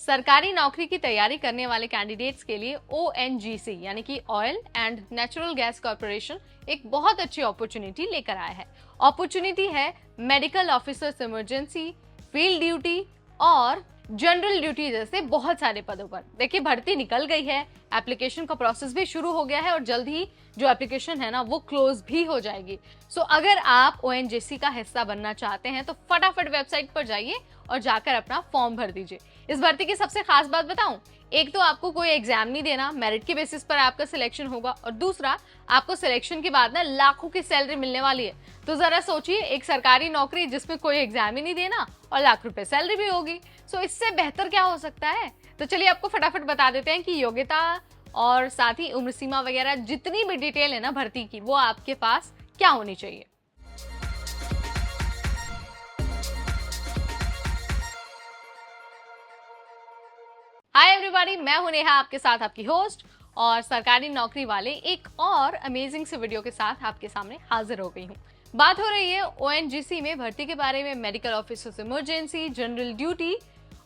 सरकारी नौकरी की तैयारी करने वाले कैंडिडेट्स के लिए ONGC यानी कि oil and natural gas corporation एक बहुत अच्छी अपॉर्चुनिटी लेकर आया है। अपॉर्चुनिटी है medical officers emergency, field duty और जनरल ड्यूटी जैसे बहुत सारे पदों पर। देखिए, भर्ती निकल गई है, एप्लीकेशन का प्रोसेस भी शुरू हो गया है और जल्द ही जो एप्लीकेशन है ना वो क्लोज भी हो जाएगी। अगर आप ONGC का हिस्सा बनना चाहते हैं तो फटाफट वेबसाइट पर जाइए और जाकर अपना फॉर्म भर दीजिए। इस भर्ती की सबसे खास बात बताऊं, एक तो आपको कोई एग्जाम नहीं देना, मेरिट के बेसिस पर आपका सिलेक्शन होगा, और दूसरा आपको सिलेक्शन के बाद ना लाखों की सैलरी मिलने वाली है। तो जरा सोचिए, एक सरकारी नौकरी जिसमें कोई एग्जाम ही नहीं देना और लाख रुपए सैलरी भी होगी। इससे बेहतर क्या हो सकता है। तो चलिए आपको फटाफट बता देते हैं कि योग्यता और साथ ही उम्र सीमा वगैरह जितनी भी डिटेल है ना भर्ती की, वो आपके पास क्या होनी चाहिए। हाय एवरीबॉडी, मैं हूं नेहा, आपके साथ आपकी होस्ट, और सरकारी नौकरी वाले एक और अमेजिंग से वीडियो के साथ आपके सामने हाजिर हो गई हूं। बात हो रही है ONGC में भर्ती के बारे में। Medical officers emergency, general duty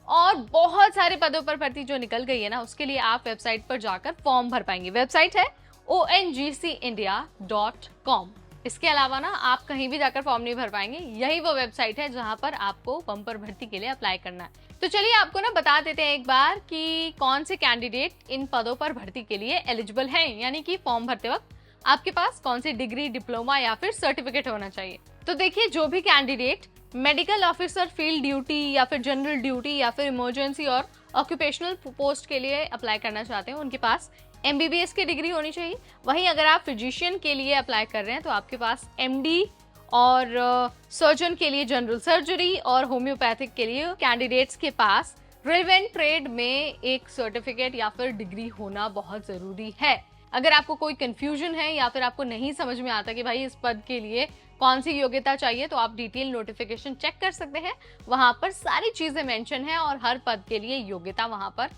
और बहुत सारे पदों पर भर्ती जो निकल गई है ना, उसके लिए आप वेबसाइट पर जाकर फॉर्म भर पाएंगे। वेबसाइट है ONGCindia.com। इसके अलावा ना आप कहीं भी जाकर फॉर्म नहीं भर पाएंगे। यही वो वेबसाइट है जहां पर आपको बम्पर भर्ती के लिए अप्लाई करना है। तो चलिए आपको ना बता देते हैं एक बार कि कौन से कैंडिडेट इन पदों पर भर्ती के लिए एलिजिबल हैं, यानी कि फॉर्म भरते वक्त आपके पास कौन सी डिग्री, डिप्लोमा या फिर सर्टिफिकेट होना चाहिए। तो देखिए, जो भी candidate medical officer, field duty या फिर जनरल ड्यूटी या फिर इमरजेंसी और ऑक्यूपेशनल पोस्ट के लिए अप्लाई करना चाहते हैं, उनके पास MBBS की डिग्री होनी चाहिए। वहीं अगर आप फिजिशियन के लिए अप्लाई कर रहे हैं तो आपके पास MD, और सर्जन के लिए जनरल सर्जरी, और होम्योपैथिक के लिए कैंडिडेट्स के पास रिलेवेंट ट्रेड में एक सर्टिफिकेट या फिर डिग्री होना बहुत जरूरी है। अगर आपको कोई कंफ्यूजन है या फिर आपको नहीं समझ में आता कि भाई इस पद के लिए कौन सी योग्यता चाहिए, तो आप डिटेल नोटिफिकेशन चेक कर सकते हैं। वहां पर सारी चीजें मेंशन है और हर पद के लिए योग्यता वहां पर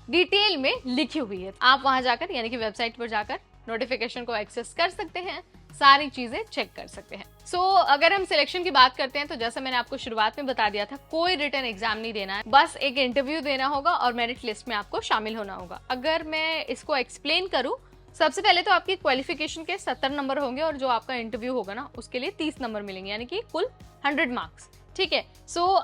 डिटेल में लिखी हुई है। आप वहां जाकर यानी कि वेबसाइट पर जाकर नोटिफिकेशन को एक्सेस कर सकते हैं, सारी चीजें चेक कर सकते हैं। अगर हम सिलेक्शन की बात करते हैं तो जैसा मैंने आपको शुरुआत में बता दिया था, कोई रिटन एग्जाम नहीं देना है, बस एक इंटरव्यू देना होगा और मेरिट लिस्ट में आपको शामिल होना होगा। अगर मैं इसको एक्सप्लेन करूं, सबसे पहले तो आपकी क्वालिफिकेशन के 70 नंबर होंगे और जो आपका इंटरव्यू होगा ना उसके लिए 30 नंबर मिलेंगे, यानी कि कुल 100 मार्क्स। ठीक है।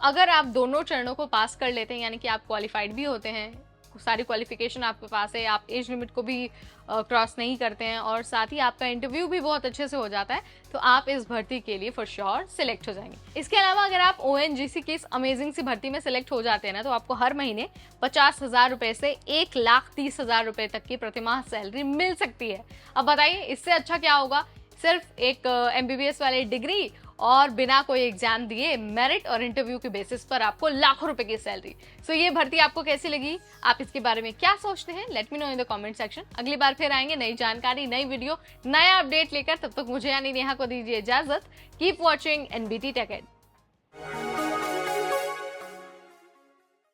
अगर आप दोनों चरणों को पास कर लेते हैं, यानी कि आप क्वालिफाइड भी होते हैं, सारी क्वालिफिकेशन आपके पास है, आप एज लिमिट को भी क्रॉस नहीं करते हैं, और साथ ही आपका इंटरव्यू भी बहुत अच्छे से हो जाता है, तो आप इस भर्ती के लिए फॉर श्योर सिलेक्ट हो जाएंगे। इसके अलावा अगर आप ONGC की इस अमेजिंग सी भर्ती में सिलेक्ट हो जाते हैं ना, तो आपको हर महीने 50,000 रुपए से 1,30,000 रुपए तक की प्रतिमाह सैलरी मिल सकती है। अब बताइए, इससे अच्छा क्या होगा। सिर्फ एक MBBS वाली डिग्री और बिना कोई एग्जाम दिए मेरिट और इंटरव्यू के बेसिस पर आपको लाखों रुपए की सैलरी। ये भर्ती आपको कैसी लगी, आप इसके बारे में क्या सोचते हैं, let me know in the comment section. अगली बार फिर आएंगे नई जानकारी, नई वीडियो, नया अपडेट लेकर। तब तक मुझे यानी नेहा को दीजिए इजाजत। Keep watching NBT Tech Ed।